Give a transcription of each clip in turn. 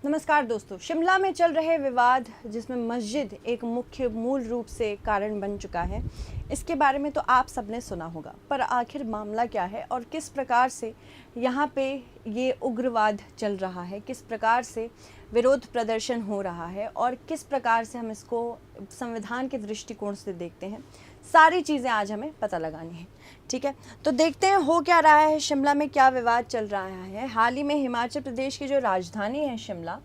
नमस्कार दोस्तों, शिमला में चल रहे विवाद जिसमें मस्जिद एक मुख्य मूल रूप से कारण बन चुका है, इसके बारे में तो आप सबने सुना होगा। पर आखिर मामला क्या है और किस प्रकार से यहाँ पे ये उग्रवाद चल रहा है, किस प्रकार से विरोध प्रदर्शन हो रहा है और किस प्रकार से हम इसको संविधान के दृष्टिकोण से देखते हैं, सारी चीज़ें आज हमें पता लगानी है। ठीक है, तो देखते हैं हो क्या रहा है, शिमला में क्या विवाद चल रहा है। हाल ही में हिमाचल प्रदेश की जो राजधानी है शिमला,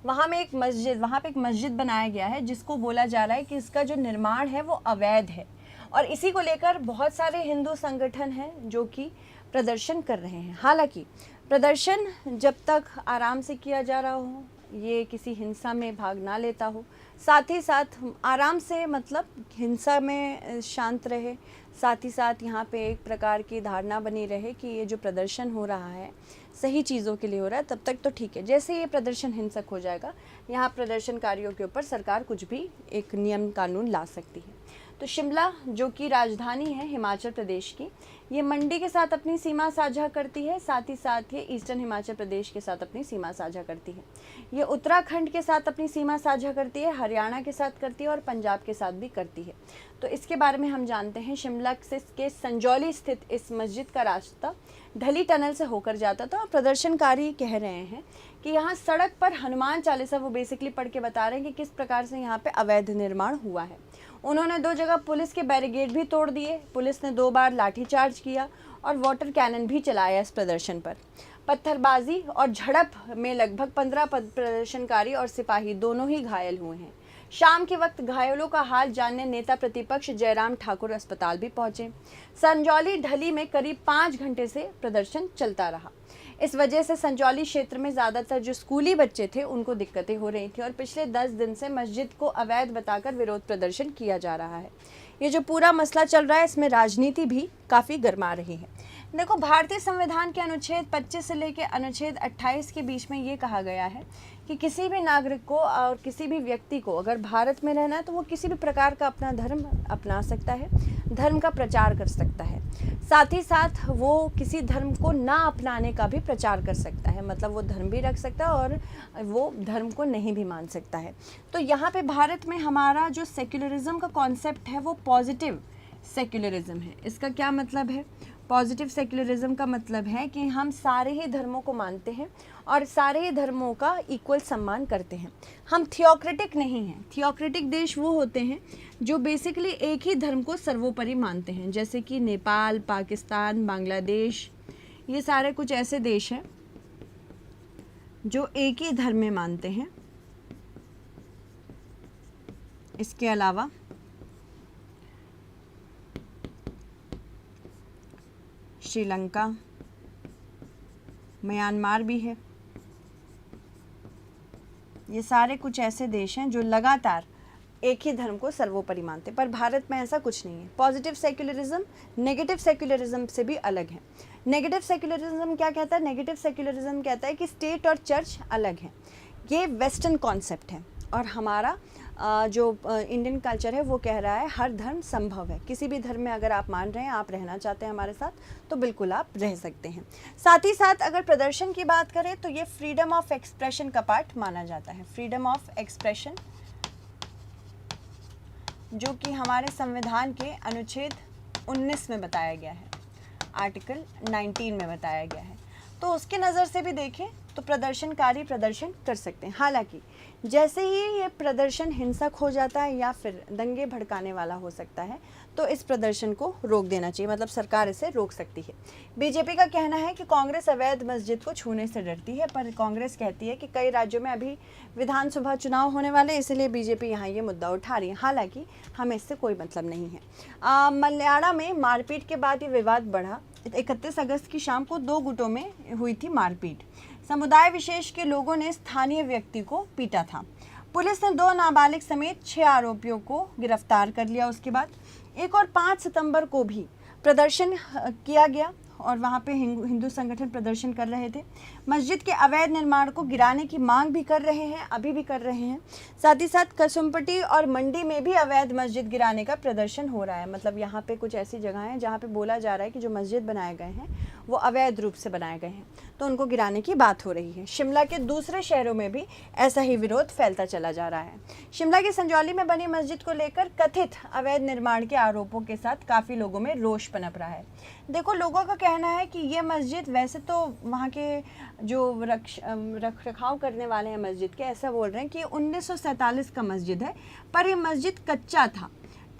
वहाँ पे एक मस्जिद बनाया गया है जिसको बोला जा रहा है कि इसका जो निर्माण है वो अवैध है। और इसी को लेकर बहुत सारे हिंदू संगठन हैं जो कि प्रदर्शन कर रहे हैं। हालांकि प्रदर्शन जब तक आराम से किया जा रहा हो, ये किसी हिंसा में भाग ना लेता हो, साथ ही साथ आराम से मतलब हिंसा में शांत रहे, साथ ही साथ यहाँ पे एक प्रकार की धारणा बनी रहे कि ये जो प्रदर्शन हो रहा है सही चीज़ों के लिए हो रहा है, तब तक तो ठीक है। जैसे ये प्रदर्शन हिंसक हो जाएगा, यहाँ प्रदर्शनकारियों के ऊपर सरकार कुछ भी एक नियम कानून ला सकती है। तो शिमला जो कि राजधानी है हिमाचल प्रदेश की, ये मंडी के साथ अपनी सीमा साझा करती है, साथ ही साथ ये ईस्टर्न हिमाचल प्रदेश के साथ अपनी सीमा साझा करती है। ये उत्तराखंड के साथ अपनी सीमा साझा करती है, हरियाणा के साथ करती है और पंजाब के साथ भी करती है। तो इसके बारे में हम जानते हैं। शिमला के संजौली स्थित इस मस्जिद का रास्ता ढली टनल से होकर जाता था और प्रदर्शनकारी कह रहे हैं कि यहाँ सड़क पर हनुमान चालीसा वो बेसिकली पढ़ के बता रहे हैं कि किस प्रकार से यहाँ पे अवैध निर्माण हुआ है। उन्होंने 2 जगह पुलिस के बैरिकेड भी तोड़ दिए, पुलिस ने 2 बार लाठीचार्ज किया और वाटर कैनन भी चलाया इस प्रदर्शन पर। पत्थरबाजी और झड़प में लगभग 15 प्रदर्शनकारी और सिपाही दोनों ही घायल हुए हैं। शाम के वक्त घायलों का हाल जानने नेता प्रतिपक्ष जयराम ठाकुर अस्पताल भी पहुंचे। संजौली ढली में करीब 5 घंटे से प्रदर्शन चलता रहा। इस वजह से संजौली क्षेत्र में ज़्यादातर जो स्कूली बच्चे थे उनको दिक्कतें हो रही थी और पिछले 10 दिन से मस्जिद को अवैध बताकर विरोध प्रदर्शन किया जा रहा है। ये जो पूरा मसला चल रहा है, इसमें राजनीति भी काफ़ी गर्मा रही है। देखो, भारतीय संविधान के अनुच्छेद 25 से लेकर अनुच्छेद 28 के बीच में ये कहा गया है कि किसी भी नागरिक को और किसी भी व्यक्ति को अगर भारत में रहना है तो वो किसी भी प्रकार का अपना धर्म अपना सकता है, धर्म का प्रचार कर सकता है। साथ ही साथ वो किसी धर्म को ना अपनाने का भी प्रचार कर सकता है, मतलब वो धर्म भी रख सकता है और वो धर्म को नहीं भी मान सकता है। तो यहाँ पे भारत में हमारा जो सेक्युलरिज्म का कॉन्सेप्ट है वो पॉजिटिव सेक्युलरिज्म है। इसका क्या मतलब है? पॉजिटिव सेक्युलरिज्म का मतलब है कि हम सारे ही धर्मों को मानते हैं और सारे ही धर्मों का इक्वल सम्मान करते हैं। हम थियोक्रेटिक नहीं हैं। थियोक्रेटिक देश वो होते हैं जो बेसिकली एक ही धर्म को सर्वोपरि मानते हैं, जैसे कि नेपाल, पाकिस्तान, बांग्लादेश, ये सारे कुछ ऐसे देश हैं जो एक ही धर्म में मानते हैं। इसके अलावा श्रीलंका, म्यांमार भी है। ये सारे कुछ ऐसे देश हैं जो लगातार एक ही धर्म को सर्वोपरि मानते हैं, पर भारत में ऐसा कुछ नहीं है। पॉजिटिव सेक्युलरिज्म नेगेटिव सेक्युलरिज्म से भी अलग है। नेगेटिव सेक्युलरिज्म क्या कहता है? नेगेटिव सेक्युलरिज्म कहता है कि स्टेट और चर्च अलग है। ये वेस्टर्न कॉन्सेप्ट है और हमारा जो इंडियन कल्चर है वो कह रहा है हर धर्म संभव है। किसी भी धर्म में अगर आप मान रहे हैं, आप रहना चाहते हैं हमारे साथ, तो बिल्कुल आप रह सकते हैं। साथ ही साथ अगर प्रदर्शन की बात करें तो ये फ्रीडम ऑफ एक्सप्रेशन का पार्ट माना जाता है। फ्रीडम ऑफ एक्सप्रेशन जो कि हमारे संविधान के अनुच्छेद 19 में बताया गया है, आर्टिकल 19 में बताया गया है। तो उसके नज़र से भी देखें तो प्रदर्शनकारी प्रदर्शन कर सकते हैं। हालांकि जैसे ही ये प्रदर्शन हिंसक हो जाता है या फिर दंगे भड़काने वाला हो सकता है, तो इस प्रदर्शन को रोक देना चाहिए, मतलब सरकार इसे रोक सकती है। बीजेपी का कहना है कि कांग्रेस अवैध मस्जिद को छूने से डरती है, पर कांग्रेस कहती है कि कई राज्यों में अभी विधानसभा चुनाव होने वाले, इसलिए बीजेपी यहाँ ये मुद्दा उठा रही है। हालांकि हमें इससे कोई मतलब नहीं है। मल्याड़ा में मारपीट के बाद ये विवाद बढ़ा। 31 अगस्त की शाम को 2 गुटों में हुई थी मारपीट। समुदाय विशेष के लोगों ने स्थानीय व्यक्ति को पीटा था। पुलिस ने 2 नाबालिग समेत 6 आरोपियों को गिरफ्तार कर लिया। उसके बाद 1 और 5 सितंबर को भी प्रदर्शन किया गया। और वहाँ पे हिंदू संगठन प्रदर्शन कर रहे थे। मस्जिद के अवैध निर्माण को गिराने की मांग भी कर रहे हैं, अभी भी कर रहे हैं। साथ ही साथ कसुम्पटी और मंडी में भी अवैध मस्जिद गिराने का प्रदर्शन हो रहा है। मतलब यहाँ पे कुछ ऐसी जगह हैं जहाँ पे बोला जा रहा है कि जो मस्जिद बनाए गए हैं वो अवैध रूप से बनाए गए हैं, तो उनको गिराने की बात हो रही है। शिमला के दूसरे शहरों में भी ऐसा ही विरोध फैलता चला जा रहा है। शिमला के संजौली में बनी मस्जिद को लेकर कथित अवैध निर्माण के आरोपों के साथ काफ़ी लोगों में रोष पनप रहा है। देखो, लोगों का कहना है कि ये मस्जिद, वैसे तो वहाँ के जो रख रखाव करने वाले हैं मस्जिद के, ऐसा बोल रहे हैं कि 1947 का मस्जिद है, पर ये मस्जिद कच्चा था।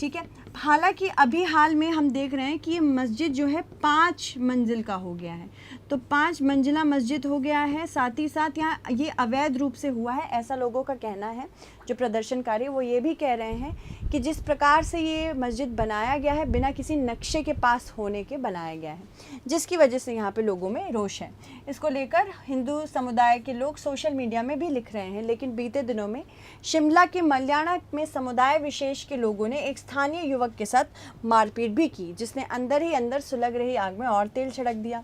ठीक है, हालांकि अभी हाल में हम देख रहे हैं कि ये मस्जिद जो है 5 मंजिल का हो गया है, तो 5 मंजिला मस्जिद हो गया है। साथ ही साथ यहाँ ये अवैध रूप से हुआ है, ऐसा लोगों का कहना है। जो प्रदर्शनकारी वो ये भी कह रहे हैं कि जिस प्रकार से ये मस्जिद बनाया गया है, बिना किसी नक्शे के पास होने के बनाया गया है, जिसकी वजह से यहाँ पे लोगों में रोष है। इसको लेकर हिंदू समुदाय के लोग सोशल मीडिया में भी लिख रहे हैं। लेकिन बीते दिनों में शिमला के मल्याणा में समुदाय विशेष के लोगों ने एक स्थानीय युवक के साथ मारपीट भी की, जिसने अंदर ही अंदर सुलग रही आग में और तेल छिड़क दिया।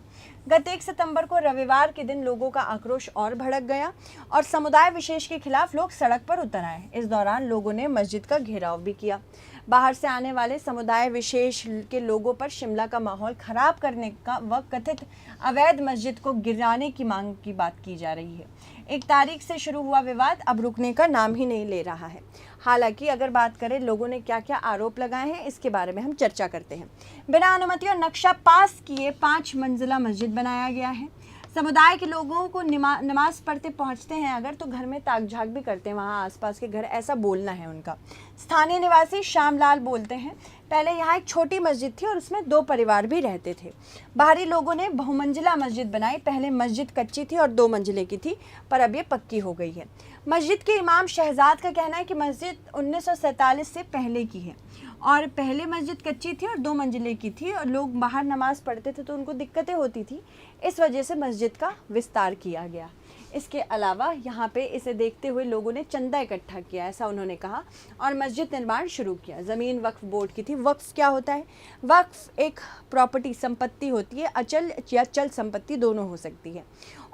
गत 1 सितंबर को रविवार के दिन लोगों का आक्रोश और भड़क गया और समुदाय विशेष के खिलाफ लोग सड़क पर उतर आए। इस दौरान लोगों ने मस्जिद का घेराव भी किया। बाहर से आने वाले समुदाय विशेष के लोगों पर शिमला का माहौल खराब करने का व कथित अवैध मस्जिद को गिराने की मांग की बात की जा रही है। 1 तारीख से शुरू हुआ विवाद अब रुकने का नाम ही नहीं ले रहा है। हालांकि अगर बात करें लोगों ने क्या क्या आरोप लगाए हैं, इसके बारे में हम चर्चा करते हैं। बिना अनुमति और नक्शा पास किए 5 मंजिला मस्जिद बनाया गया है। समुदाय के लोगों को नमाज पढ़ते पहुंचते हैं अगर, तो घर में ताक झाक भी करते हैं वहाँ आसपास के घर, ऐसा बोलना है उनका। स्थानीय निवासी श्यामलाल बोलते हैं, पहले यहाँ एक छोटी मस्जिद थी और उसमें 2 परिवार भी रहते थे। बाहरी लोगों ने बहुमंजिला मस्जिद बनाई। पहले मस्जिद कच्ची थी और 2 मंजिले की थी, पर अब ये पक्की हो गई है। मस्जिद के इमाम शहजाद का कहना है कि मस्जिद 1947 से पहले की है और पहले मस्जिद कच्ची थी और 2 मंजिले की थी और लोग बाहर नमाज पढ़ते थे तो उनको दिक्कतें होती थी, इस वजह से मस्जिद का विस्तार किया गया। इसके अलावा यहाँ पे इसे देखते हुए लोगों ने चंदा इकट्ठा किया, ऐसा उन्होंने कहा, और मस्जिद निर्माण शुरू किया। ज़मीन वक्फ बोर्ड की थी। वक्फ क्या होता है? वक्फ एक प्रॉपर्टी, संपत्ति होती है, अचल या चल संपत्ति दोनों हो सकती है,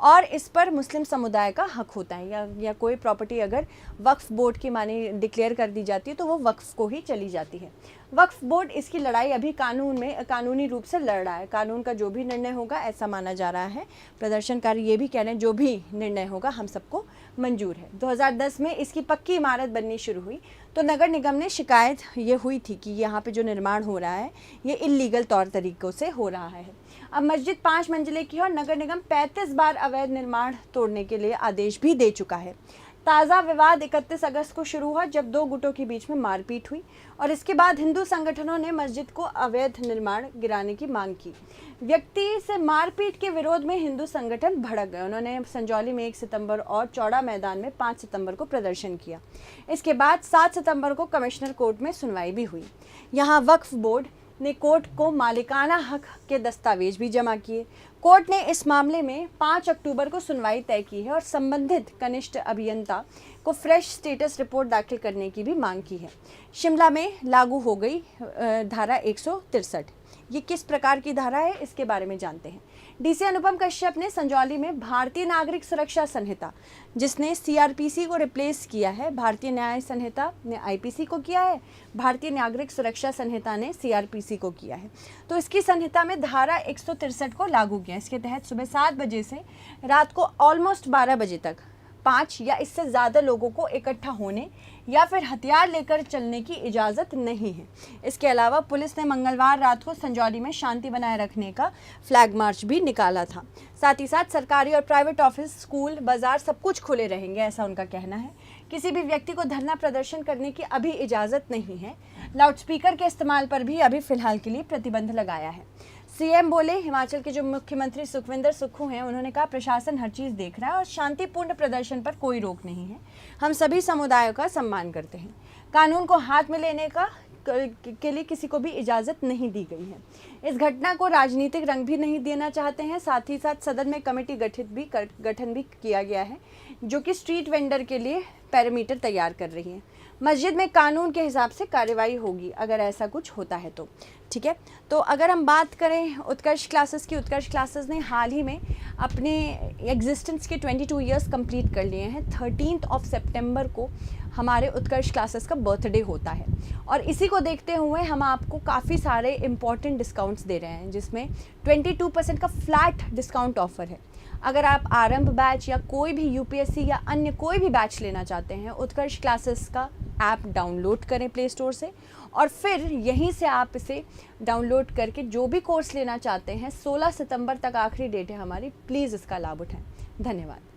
और इस पर मुस्लिम समुदाय का हक होता है। या कोई प्रॉपर्टी अगर वक्फ बोर्ड की मानी डिक्लेयर कर दी जाती है तो वो वक्फ को ही चली जाती है। वक्फ बोर्ड इसकी लड़ाई अभी कानूनी रूप से लड़ रहा है। कानून का जो भी निर्णय होगा ऐसा माना जा रहा है। प्रदर्शनकारी ये भी कह रहे हैं जो भी निर्णय होगा हम सबको मंजूर है। 2010 में इसकी पक्की इमारत बननी शुरू हुई तो नगर निगम ने शिकायत ये हुई थी कि यहाँ पे जो निर्माण हो रहा है ये इल्लीगल तौर तरीक़ों से हो रहा है। अब मस्जिद 5 मंजिले की है और नगर निगम 35 बार अवैध निर्माण तोड़ने के लिए आदेश भी दे चुका है। ताज़ा विवाद 31 अगस्त को शुरू हुआ जब 2 गुटों के बीच में मारपीट हुई और इसके बाद हिंदू संगठनों ने मस्जिद को अवैध निर्माण गिराने की मांग की। व्यक्ति से मारपीट के विरोध में हिंदू संगठन भड़क गए। उन्होंने संजौली में 1 सितंबर और चौड़ा मैदान में 5 सितंबर को प्रदर्शन किया। इसके बाद 7 सितंबर को कमिश्नर कोर्ट में सुनवाई भी हुई। यहाँ वक्फ बोर्ड ने कोर्ट को मालिकाना हक के दस्तावेज भी जमा किए। कोर्ट ने इस मामले में 5 अक्टूबर को सुनवाई तय की है और संबंधित कनिष्ठ अभियंता को फ्रेश स्टेटस रिपोर्ट दाखिल करने की भी मांग की है। शिमला में लागू हो गई धारा 163। ये किस प्रकार की धारा है, इसके बारे में जानते हैं। डीसी अनुपम कश्यप ने संजौली में भारतीय नागरिक सुरक्षा संहिता, जिसने सीआरपीसी को रिप्लेस किया है, भारतीय न्याय संहिता ने आईपीसी को किया है, भारतीय नागरिक सुरक्षा संहिता ने सीआरपीसी को किया है। तो इसकी संहिता में धारा 163 को लागू किया। इसके तहत सुबह 7 बजे से रात को ऑलमोस्ट 12 बजे तक 5 या इससे ज़्यादा लोगों को इकट्ठा होने या फिर हथियार लेकर चलने की इजाज़त नहीं है। इसके अलावा पुलिस ने मंगलवार रात को संजौली में शांति बनाए रखने का फ्लैग मार्च भी निकाला था। साथ ही साथ सरकारी और प्राइवेट ऑफिस, स्कूल, बाजार सब कुछ खुले रहेंगे, ऐसा उनका कहना है। किसी भी व्यक्ति को धरना प्रदर्शन करने की अभी इजाज़त नहीं है। लाउडस्पीकर के इस्तेमाल पर भी अभी फ़िलहाल के लिए प्रतिबंध लगाया है। सीएम बोले, हिमाचल के जो मुख्यमंत्री सुखविंदर सुक्खू हैं, उन्होंने कहा प्रशासन हर चीज़ देख रहा है और शांतिपूर्ण प्रदर्शन पर कोई रोक नहीं है। हम सभी समुदायों का सम्मान करते हैं। कानून को हाथ में लेने के लिए किसी को भी इजाज़त नहीं दी गई है। इस घटना को राजनीतिक रंग भी नहीं देना चाहते हैं। साथ ही साथ सदन में कमेटी गठन भी किया गया है जो कि स्ट्रीट वेंडर के लिए पैरामीटर तैयार कर रही है। मस्जिद में कानून के हिसाब से कार्रवाई होगी अगर ऐसा कुछ होता है तो। ठीक है। तो अगर हम बात करें उत्कर्ष क्लासेस की, उत्कर्ष क्लासेस ने हाल ही में अपने एग्जिस्टेंस के 22 इयर्स कंप्लीट कर लिए हैं। 13 सितंबर को हमारे उत्कर्ष क्लासेस का बर्थडे होता है और इसी को देखते हुए हम आपको काफ़ी सारे इम्पॉर्टेंट डिस्काउंट्स दे रहे हैं, जिसमें 22% का फ्लैट डिस्काउंट ऑफर है। अगर आप आरंभ बैच या कोई भी यूपीएससी या अन्य कोई भी बैच लेना चाहते हैं, उत्कर्ष क्लासेस का ऐप डाउनलोड करें प्ले स्टोर से और फिर यहीं से आप इसे डाउनलोड करके जो भी कोर्स लेना चाहते हैं, 16 सितंबर तक आखिरी डेट है हमारी, प्लीज़ इसका लाभ उठाएं। धन्यवाद।